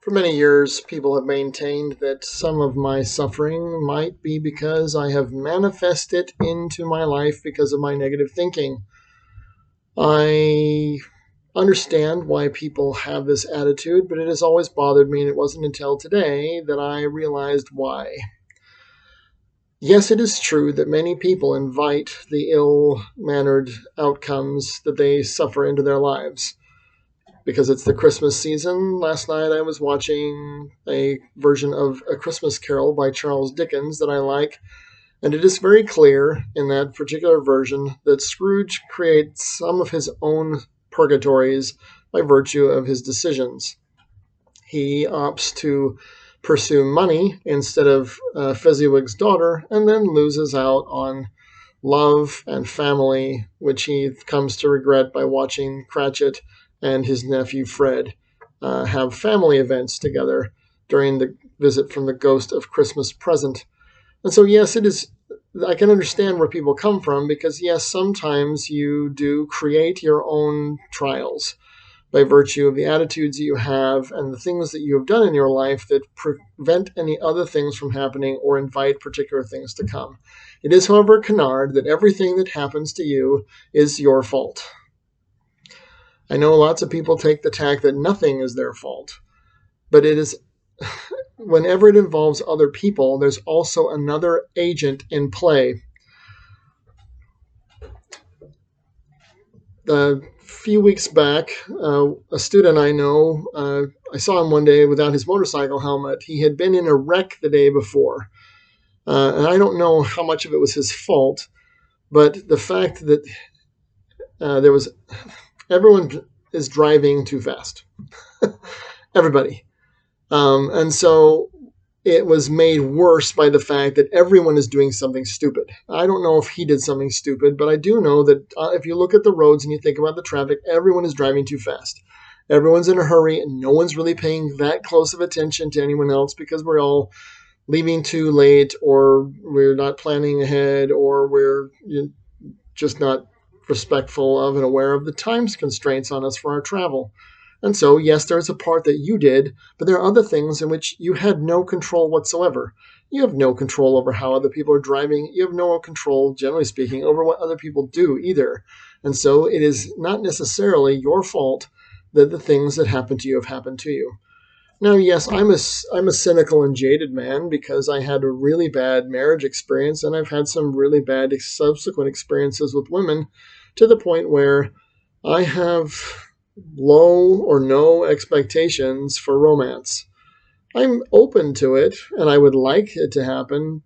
For many years, people have maintained that some of my suffering might be because I have manifested it into my life because of my negative thinking. I understand why people have this attitude, but it has always bothered me, and it wasn't until today that I realized why. Yes, it is true that many people invite the ill mannered outcomes that they suffer into their lives because it's the Christmas season. Last night I was watching a version of A Christmas Carol by Charles Dickens that I like, and it is very clear in that particular version that Scrooge creates some of his own purgatories by virtue of his decisions. He opts to pursue money instead of Fezziwig's daughter, and then loses out on love and family, which he comes to regret by watching Cratchit and his nephew Fred have family events together during the visit from the ghost of Christmas present. And so, yes, it is. I can understand where people come from because, yes, sometimes you do create your own trials by virtue of the attitudes that you have and the things that you have done in your life that prevent any other things from happening or invite particular things to come. It is, however, canard that everything that happens to you is your fault. I know lots of people take the tack that nothing is their fault, but it is whenever it involves other people, there's also another agent in play. A few weeks back, a student I know, I saw him one day without his motorcycle helmet. He had been in a wreck the day before. And I don't know how much of it was his fault, but the fact that everyone is driving too fast. Everybody. And so it was made worse by the fact that everyone is doing something stupid. I don't know if he did something stupid, but I do know that if you look at the roads and you think about the traffic, everyone is driving too fast. Everyone's in a hurry, and no one's really paying that close of attention to anyone else because we're all leaving too late, or we're not planning ahead, or we're just not respectful of and aware of the time constraints on us for our travel. And so, yes, there's a part that you did, but there are other things in which you had no control whatsoever. You have no control over how other people are driving. You have no control, generally speaking, over what other people do either. And so it is not necessarily your fault that the things that happen to you have happened to you. Now, yes, I'm a cynical and jaded man because I had a really bad marriage experience, and I've had some really bad subsequent experiences with women to the point where I have low or no expectations for romance. I'm open to it, and I would like it to happen,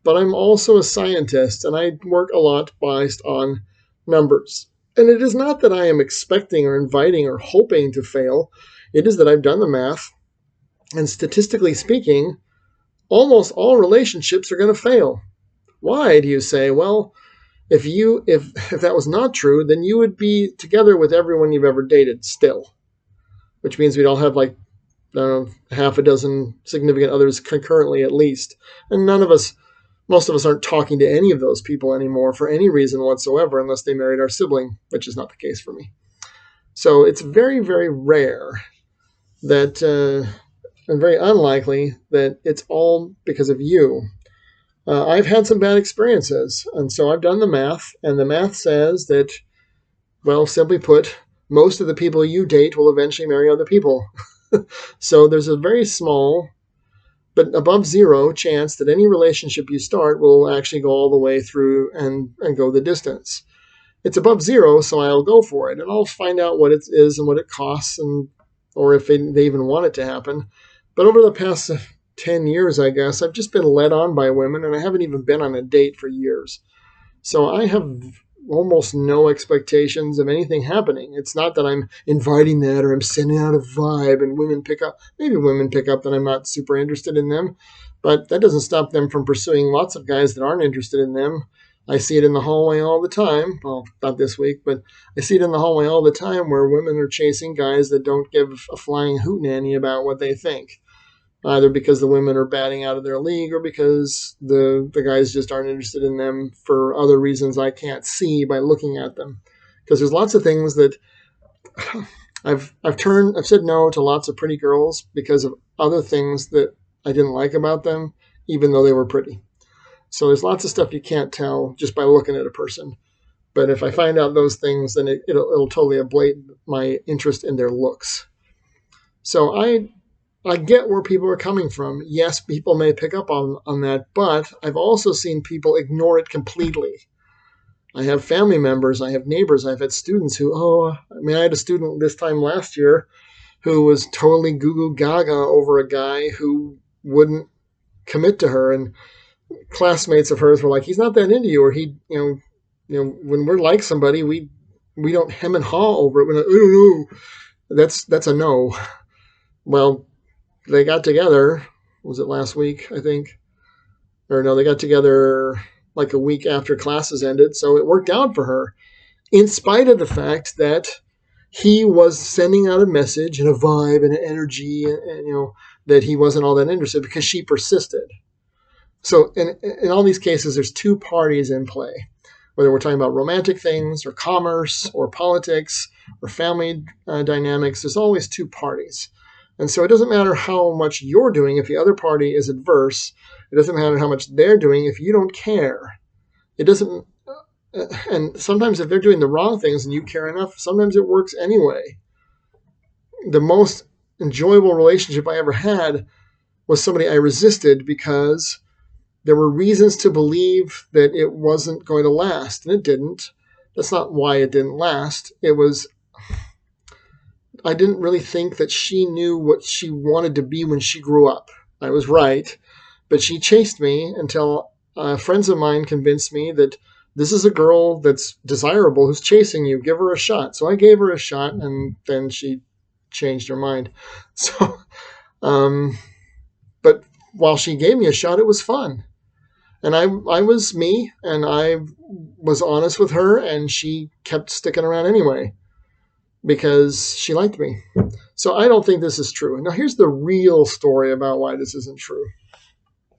but I'm also a scientist, and I work a lot based on numbers. And it is not that I am expecting or inviting or hoping to fail. It is that I've done the math, and statistically speaking, almost all relationships are going to fail. Why, do you say? Well, if that was not true, then you would be together with everyone you've ever dated still, which means we'd all have like, I don't know, half a dozen significant others concurrently at least. And most of us aren't talking to any of those people anymore for any reason whatsoever unless they married our sibling, which is not the case for me. So it's very, very rare that, and very unlikely that it's all because of you. I've had some bad experiences, and so I've done the math, and the math says that, well, simply put, most of the people you date will eventually marry other people. So there's a very small, but above zero chance that any relationship you start will actually go all the way through and go the distance. It's above zero, so I'll go for it, and I'll find out what it is and what it costs, or if they even want it to happen. But over the past 10 years, I guess, I've just been led on by women, and I haven't even been on a date for years. So I have almost no expectations of anything happening. It's not that I'm inviting that or I'm sending out a vibe and women pick up. Maybe women pick up that I'm not super interested in them, but that doesn't stop them from pursuing lots of guys that aren't interested in them. I see it in the hallway all the time. Well, not this week, but I see it in the hallway all the time where women are chasing guys that don't give a flying hootenanny about what they think, either because the women are batting out of their league or because the guys just aren't interested in them for other reasons I can't see by looking at them. Because there's lots of things that I've said no to lots of pretty girls because of other things that I didn't like about them, even though they were pretty. So there's lots of stuff you can't tell just by looking at a person. But if I find out those things, then it'll totally ablate my interest in their looks. So I get where people are coming from. Yes, people may pick up on that, but I've also seen people ignore it completely. I have family members, I have neighbors, I've had students I had a student this time last year who was totally goo goo gaga over a guy who wouldn't commit to her. And classmates of hers were like, he's not that into you, or when we're like somebody, we don't hem and haw over it. We're like, oh no, that's a no. Well, they got together. Was it last week? I think, or no, they got together like a week after classes ended, so it worked out for her, in spite of the fact that he was sending out a message and a vibe and an energy, and that he wasn't all that interested because she persisted. So in all these cases, there's two parties in play, whether we're talking about romantic things or commerce or politics or family dynamics. There's always two parties. And so it doesn't matter how much you're doing if the other party is adverse. It doesn't matter how much they're doing if you don't care. It doesn't. And sometimes if they're doing the wrong things and you care enough, sometimes it works anyway. The most enjoyable relationship I ever had was somebody I resisted because there were reasons to believe that it wasn't going to last, and it didn't. That's not why it didn't last. I didn't really think that she knew what she wanted to be when she grew up. I was right, but she chased me until friends of mine convinced me that this is a girl that's desirable who's chasing you. Give her a shot. So I gave her a shot, and then she changed her mind. So, but while she gave me a shot, it was fun. And I was me, and I was honest with her, and she kept sticking around anyway because she liked me. So I don't think this is true. Now, here's the real story about why this isn't true.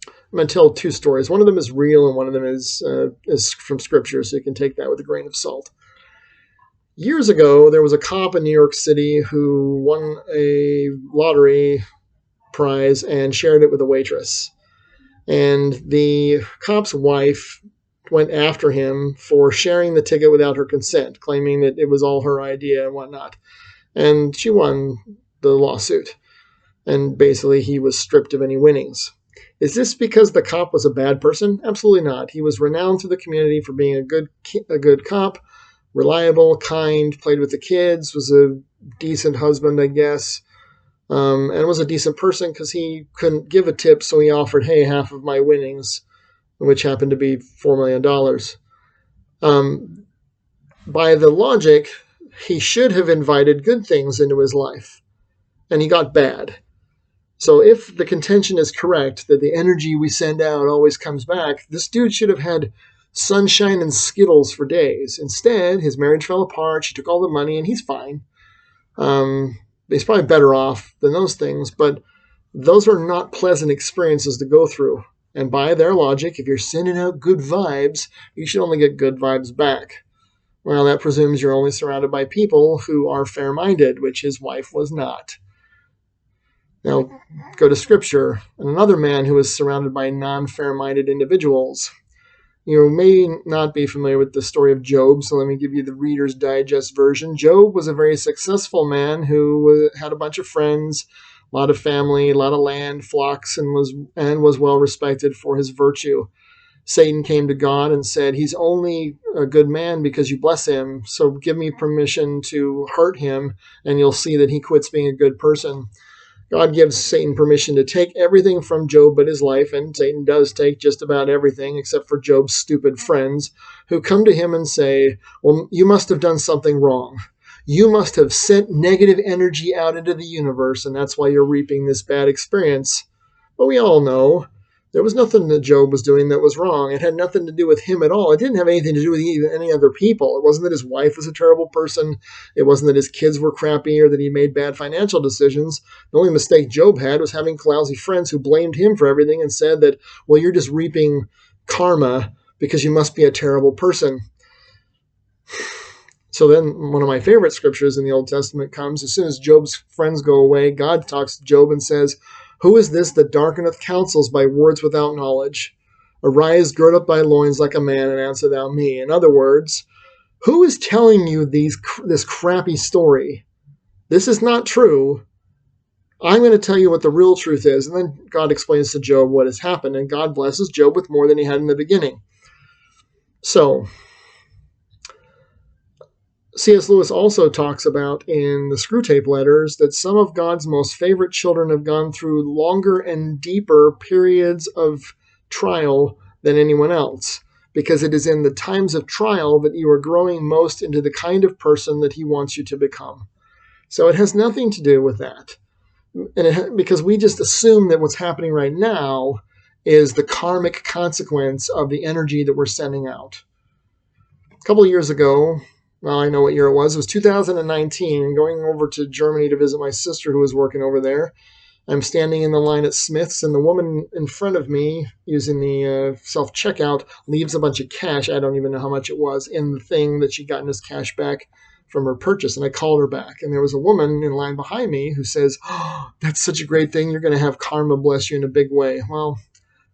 I'm going to tell two stories. One of them is real, and one of them is from Scripture, so you can take that with a grain of salt. Years ago, there was a cop in New York City who won a lottery prize and shared it with a waitress. And the cop's wife went after him for sharing the ticket without her consent, claiming that it was all her idea and whatnot. And she won the lawsuit. And basically, he was stripped of any winnings. Is this because the cop was a bad person? Absolutely not. He was renowned through the community for being a good cop, reliable, kind, played with the kids, was a decent husband, I guess. And was a decent person because he couldn't give a tip, so he offered, hey, half of my winnings, which happened to be $4 million. By the logic, he should have invited good things into his life, and he got bad. So if the contention is correct, that the energy we send out always comes back, this dude should have had sunshine and Skittles for days. Instead, his marriage fell apart, she took all the money, and he's fine. He's probably better off than those things, but those are not pleasant experiences to go through. And by their logic, if you're sending out good vibes, you should only get good vibes back. Well, that presumes you're only surrounded by people who are fair-minded, which his wife was not. Now, go to Scripture, and another man who was surrounded by non-fair-minded individuals. You may not be familiar with the story of Job, so let me give you the Reader's Digest version. Job was a very successful man who had a bunch of friends, a lot of family, a lot of land, flocks, and was well respected for his virtue. Satan came to God and said, he's only a good man because you bless him, so give me permission to hurt him, and you'll see that he quits being a good person. God gives Satan permission to take everything from Job but his life, and Satan does take just about everything except for Job's stupid friends, who come to him and say, well, you must have done something wrong. You must have sent negative energy out into the universe, and that's why you're reaping this bad experience. But we all know there was nothing that Job was doing that was wrong. It had nothing to do with him at all. It didn't have anything to do with any other people. It wasn't that his wife was a terrible person. It wasn't that his kids were crappy or that he made bad financial decisions. The only mistake Job had was having lousy friends who blamed him for everything and said that, well, you're just reaping karma because you must be a terrible person. So then one of my favorite scriptures in the Old Testament comes as soon as Job's friends go away. God talks to Job and says, "Who is this that darkeneth counsels by words without knowledge? Arise, gird up thy loins like a man, and answer thou me." In other words, who is telling you this crappy story? This is not true. I'm going to tell you what the real truth is. And then God explains to Job what has happened, and God blesses Job with more than he had in the beginning. So, C.S. Lewis also talks about in the Screwtape Letters that some of God's most favorite children have gone through longer and deeper periods of trial than anyone else, because it is in the times of trial that you are growing most into the kind of person that he wants you to become. So it has nothing to do with that. Because we just assume that what's happening right now is the karmic consequence of the energy that we're sending out. A couple of years ago, well, I know what year it was 2019, going over to Germany to visit my sister who was working over there. I'm standing in the line at Smith's, and the woman in front of me, using the self-checkout, leaves a bunch of cash, I don't even know how much it was, in the thing that she'd gotten as cash back from her purchase. And I called her back, and there was a woman in line behind me who says, "Oh, that's such a great thing. You're going to have karma bless you in a big way." Well,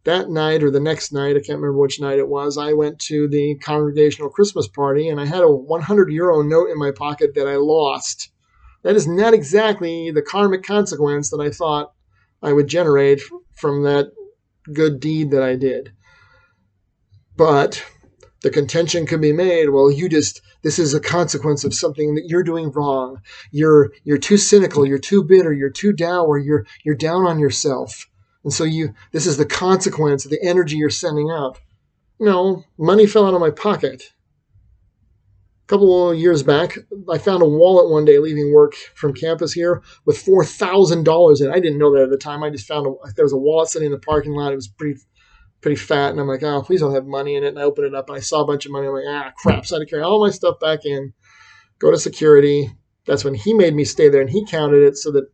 that night or the next night, I can't remember which night it was, I went to the congregational Christmas party, and I had a €100 note in my pocket that I lost. That is not exactly the karmic consequence that I thought I would generate from that good deed that I did. But the contention could be made, well, this is a consequence of something that you're doing wrong. You're too cynical, you're too bitter, you're too dour, you're down on yourself. And so this is the consequence of the energy you're sending out. No, money fell out of my pocket. A couple of years back, I found a wallet one day leaving work from campus here with $4,000 in it. I didn't know that at the time. I just found there was a wallet sitting in the parking lot. It was pretty fat, and I'm like, oh, please don't have money in it. And I opened it up, and I saw a bunch of money. I'm like, crap. So I had to carry all my stuff back in, go to security. That's when he made me stay there, and he counted it so that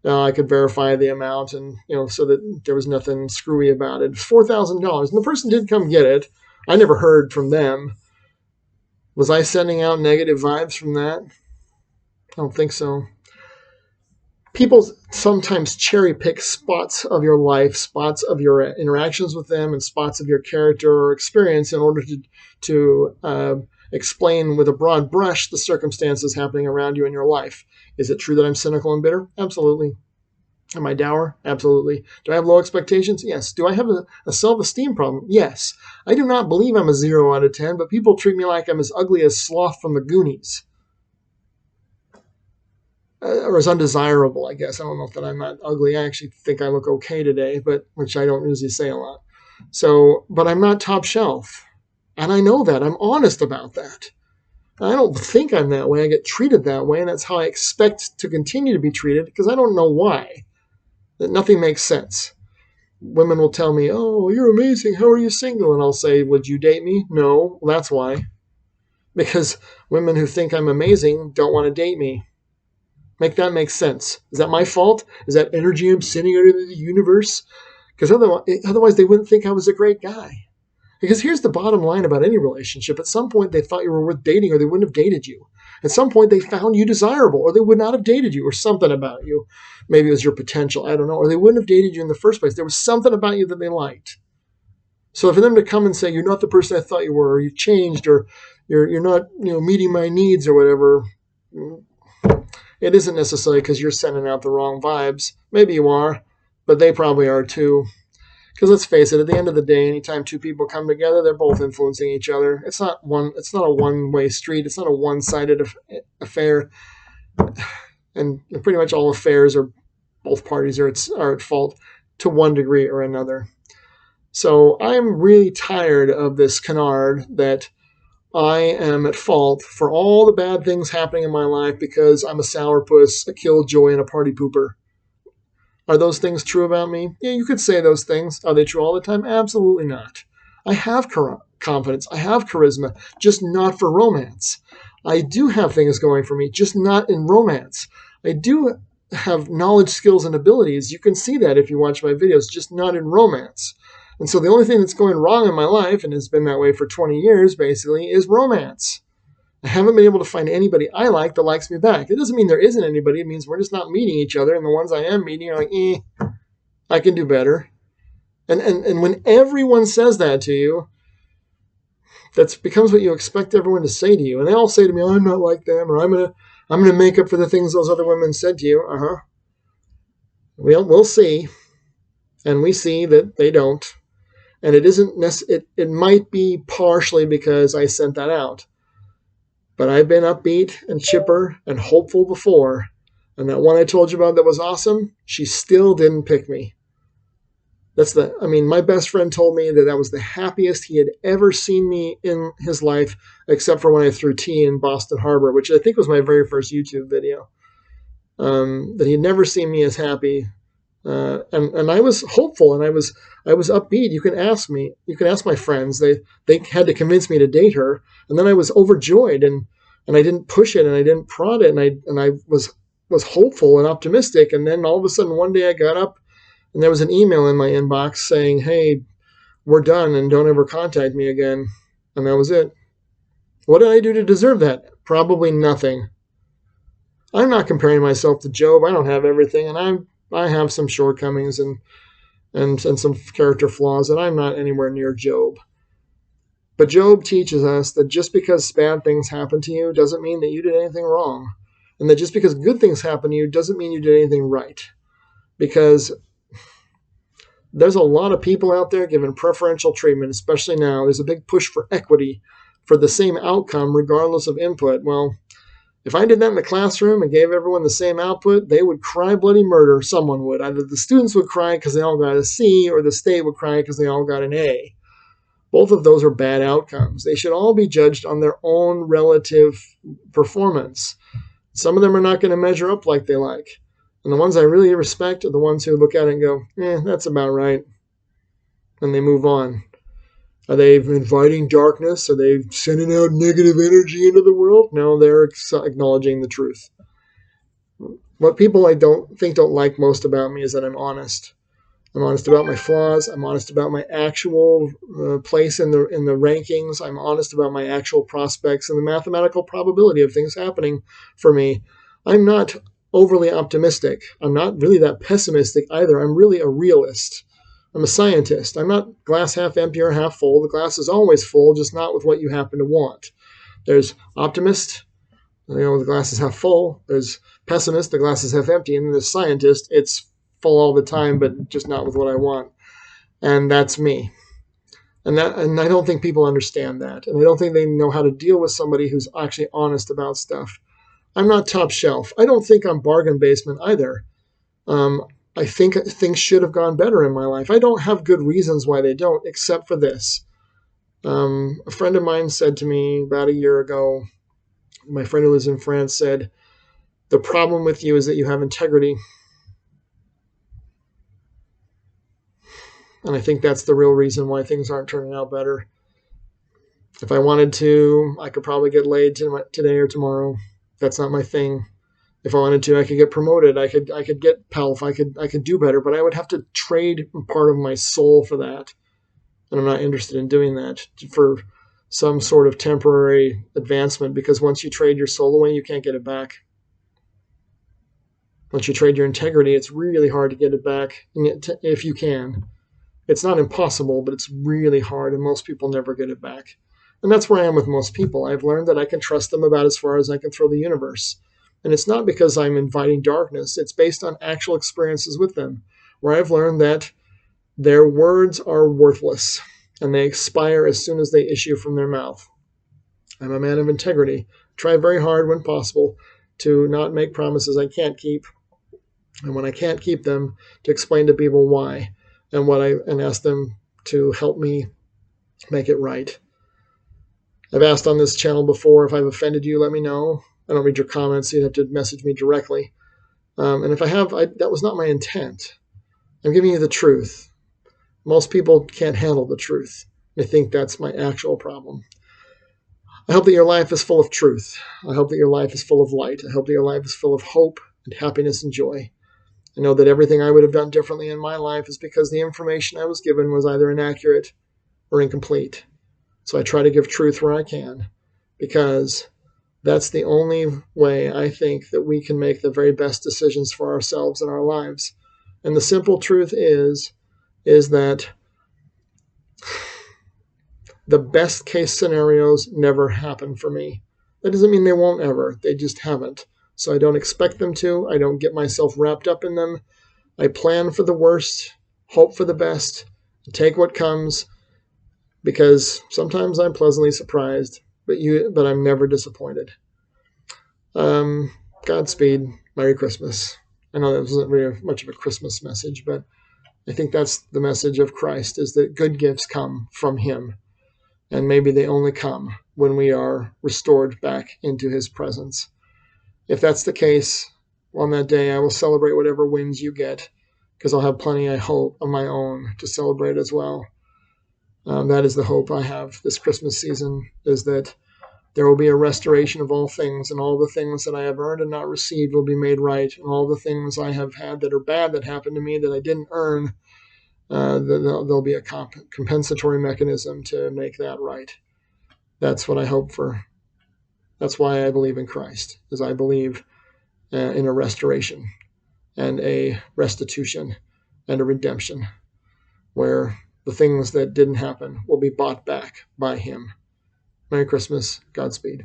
I could verify the amount, and so that there was nothing screwy about it. It was $4,000, and the person did come get it. I never heard from them. Was I sending out negative vibes from that? I don't think so. People sometimes cherry pick spots of your life, spots of your interactions with them, and spots of your character or experience in order to explain with a broad brush the circumstances happening around you in your life. Is it true that I'm cynical and bitter? Absolutely. Am I dour? Absolutely. Do I have low expectations? Yes. Do I have a self-esteem problem? Yes. I do not believe I'm a 0 out of 10, but people treat me like I'm as ugly as Sloth from the Goonies. Or as undesirable, I guess. I don't know that I'm not ugly. I actually think I look okay today, which I don't usually say a lot. So, but I'm not top shelf. And I know that. I'm honest about that. I don't think I'm that way. I get treated that way, and that's how I expect to continue to be treated because I don't know why. That nothing makes sense. Women will tell me, "Oh, you're amazing. How are you single?" And I'll say, "Would you date me?" No, well, that's why. Because women who think I'm amazing don't want to date me. Make that make sense. Is that my fault? Is that energy I'm sending out into the universe? Because otherwise they wouldn't think I was a great guy. Because here's the bottom line about any relationship. At some point, they thought you were worth dating or they wouldn't have dated you. At some point, they found you desirable or they would not have dated you or something about you. Maybe it was your potential. I don't know. Or they wouldn't have dated you in the first place. There was something about you that they liked. So for them to come and say, "You're not the person I thought you were," or "You've changed," or "You're not meeting my needs," or whatever, it isn't necessarily because you're sending out the wrong vibes. Maybe you are, but they probably are too. Because let's face it, at the end of the day, anytime two people come together, they're both influencing each other. It's not a one-way street. It's not a one-sided affair. And pretty much all affairs are both parties are at fault to one degree or another. So I'm really tired of this canard that I am at fault for all the bad things happening in my life because I'm a sourpuss, a killjoy, and a party pooper. Are those things true about me? Yeah, you could say those things. Are they true all the time? Absolutely not. I have confidence. I have charisma, just not for romance. I do have things going for me, just not in romance. I do have knowledge, skills, and abilities. You can see that if you watch my videos, just not in romance. And so the only thing that's going wrong in my life, and has been that way for 20 years basically, is romance. I haven't been able to find anybody I like that likes me back. It doesn't mean there isn't anybody. It means we're just not meeting each other. And the ones I am meeting are like, I can do better. And when everyone says that to you, that becomes what you expect everyone to say to you. And they all say to me, oh, I'm not like them, or I'm gonna make up for the things those other women said to you. We'll see. And we see that they don't. And it isn't it might be partially because I sent that out. But I've been upbeat and chipper and hopeful before. And that one I told you about that was awesome, she still didn't pick me. My best friend told me that was the happiest he had ever seen me in his life, except for when I threw tea in Boston Harbor, which I think was my very first YouTube video. That he'd never seen me as happy. And I was hopeful and I was upbeat. You can ask my friends. They had to convince me to date her, and then I was overjoyed and I didn't push it and I didn't prod it and I was hopeful and optimistic. And then all of a sudden one day I got up and there was an email in my inbox saying, hey, we're done and don't ever contact me again. And that was it. What did I do to deserve that? Probably nothing. I'm not comparing myself to Job. I don't have everything, and I have some shortcomings and some character flaws, and I'm not anywhere near Job. But Job teaches us that just because bad things happen to you doesn't mean that you did anything wrong. And that just because good things happen to you doesn't mean you did anything right. Because there's a lot of people out there given preferential treatment, especially now. There's a big push for equity for the same outcome regardless of input. Well, if I did that in the classroom and gave everyone the same output, they would cry bloody murder. Someone would. Either the students would cry because they all got a C, or the state would cry because they all got an A. Both of those are bad outcomes. They should all be judged on their own relative performance. Some of them are not going to measure up like they like. And the ones I really respect are the ones who look at it and go, that's about right. And they move on. Are they inviting darkness? Are they sending out negative energy into the world? No, they're acknowledging the truth. What people I don't like most about me is that I'm honest. I'm honest about my flaws. I'm honest about my actual place in the rankings. I'm honest about my actual prospects and the mathematical probability of things happening for me. I'm not overly optimistic. I'm not really that pessimistic either. I'm really a realist. I'm a scientist. I'm not glass half empty or half full. The glass is always full, just not with what you happen to want. There's optimist, the glass is half full. There's pessimist, the glass is half empty. And then there's scientist, it's full all the time, but just not with what I want. And that's me. And I don't think people understand that. And I don't think they know how to deal with somebody who's actually honest about stuff. I'm not top shelf. I don't think I'm bargain basement either. I think things should have gone better in my life. I don't have good reasons why they don't, except for this. A friend of mine said to me about a year ago, my friend who lives in France said, the problem with you is that you have integrity. And I think that's the real reason why things aren't turning out better. If I wanted to, I could probably get laid today or tomorrow. That's not my thing. If I wanted to, I could get promoted. I could get PELF. I could do better, but I would have to trade part of my soul for that. And I'm not interested in doing that for some sort of temporary advancement, because once you trade your soul away, you can't get it back. Once you trade your integrity, it's really hard to get it back, if you can. It's not impossible, but it's really hard, and most people never get it back. And that's where I am with most people. I've learned that I can trust them about as far as I can throw the universe. And it's not because I'm inviting darkness. It's based on actual experiences with them, where I've learned that their words are worthless, and they expire as soon as they issue from their mouth. I'm a man of integrity. Try very hard when possible to not make promises I can't keep, and when I can't keep them, to explain to people why, and ask them to help me make it right. I've asked on this channel before, if I've offended you, let me know. I don't read your comments, so you'd have to message me directly. And if I have, that was not my intent. I'm giving you the truth. Most people can't handle the truth. I think that's my actual problem. I hope that your life is full of truth. I hope that your life is full of light. I hope that your life is full of hope and happiness and joy. I know that everything I would have done differently in my life is because the information I was given was either inaccurate or incomplete. So I try to give truth where I can, because That's the only way I think that we can make the very best decisions for ourselves and our lives. And the simple truth is that the best case scenarios never happen for me. That doesn't mean they won't ever. They just haven't. So I don't expect them to. I don't get myself wrapped up in them. I plan for the worst, hope for the best, take what comes, because sometimes I'm pleasantly surprised, but I'm never disappointed. Um, Godspeed. Merry Christmas. I know that wasn't very much of a Christmas message, but I think that's the message of Christ, is that good gifts come from him. And maybe they only come when we are restored back into his presence. If that's the case, on that day I will celebrate whatever wins you get, because I'll have plenty, I hope, of my own to celebrate as well. That is the hope I have this Christmas season, is that there will be a restoration of all things, and all the things that I have earned and not received will be made right, and all the things I have had that are bad that happened to me that I didn't earn, there'll be a compensatory mechanism to make that right. That's what I hope for. That's why I believe in Christ, is I believe in a restoration and a restitution and a redemption, where the things that didn't happen will be bought back by him. Merry Christmas. Godspeed.